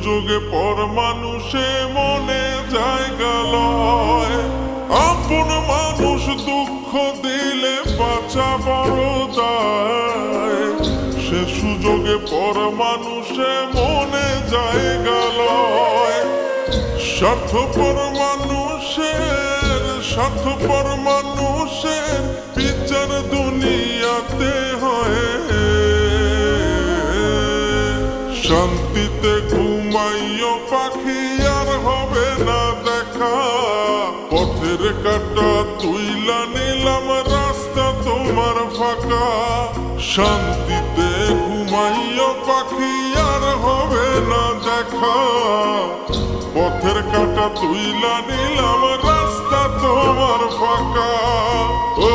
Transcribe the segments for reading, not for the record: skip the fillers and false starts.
সুযোগে পর মানুষে মনে জায়গা লয়। আপন মানুষ দুঃখ দিলে বাঁচা বড় দায়। সে সুযোগে পর মানুষে মনে জায়গা লয়। স্বার্থপর মানুষের বিচার দুনিয়াতে হয়। শান্তিতে ঘুমাইও পাখি আর হবে না দেখা। পথের কাঁটা তুইলা নিলাম রাস্তা তোমার ফাঁকা। শান্তিতে ঘুমাইও পাখি আর হবে না দেখা। পথের কাঁটা তুইলা নিলাম রাস্তা তোমার ফাঁকা। ও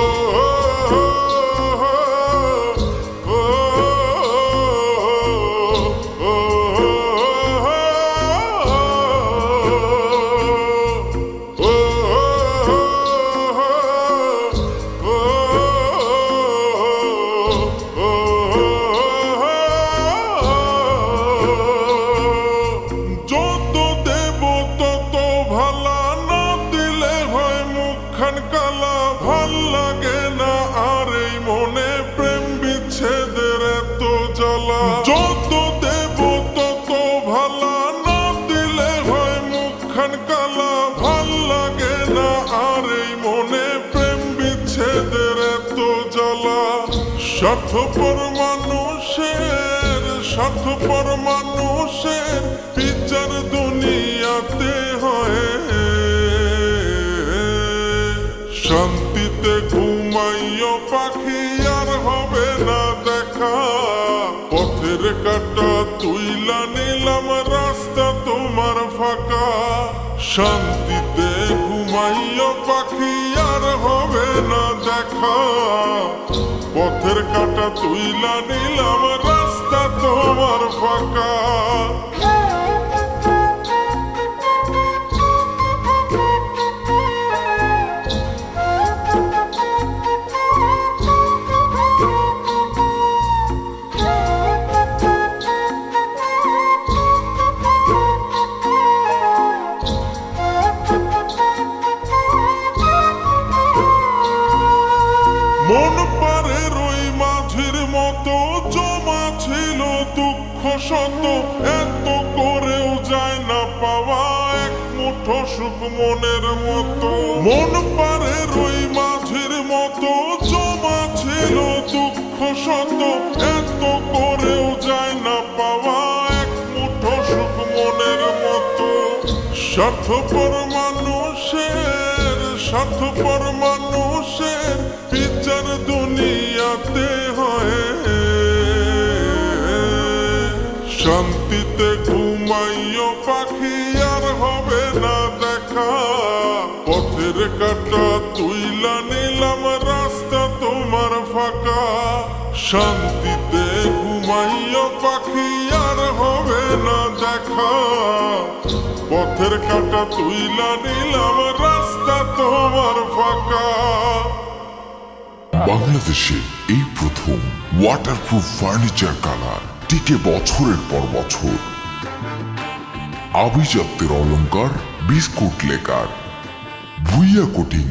ভাল লাগে না আর এই মনে প্রেম বিচ্ছেদের এত জ্বালা। যত দেব তত ভালা, না দিলে হয় মুখখান কালা। ভাল লাগে না আর এই মনে প্রেম বিচ্ছেদের এত জ্বালা। স্বার্থপর মানুষের বিচার দুনিয়াতে হয়। শান্তিতে ঘুমাইও পাখি আর হবে না দেখা। পথের কাঁটা তুইলা নিলাম রাস্তা তোমার ফাঁকা। শান্তিতে ঘুমাইও পাখি আর হবে না দেখা। পথের কাঁটা তুইলা নিলাম রাস্তা তোমার ফাঁকা। মন পারে রই মাঝির মতো জমা ছিল দুঃখ শত। এত করেও যায় না পাওয়া এক মুঠো সুখ মনের মতো। মন পারে রই মাঝির মতো জমা ছিল দুঃখ শত। এত করেও যায় না পাওয়া এক মুঠো সুখ মনের মতো। স্বার্থপর মানুষের বিচার দুনিয়াতে হয়। শান্তিতে ঘুমাইও পাখি আর হবে না দেখা। পথের কাঁটা তুইলা নিলাম রাস্তা তোমার ফাঁকা। শান্তিতে ঘুমাইও পাখি আর হবে না দেখা। পথের কাঁটা তুইলা নিলাম রাস্তা তোমার ফাঁকা। বাংলাদেশে এই প্রথম ওয়াটারপ্রুফ ফার্নিচার কালার, টিকে বছরের পর বছর। আভিজাত্যের অলংকার বিস্কুট লেকার, ভুইয়া কোটিং,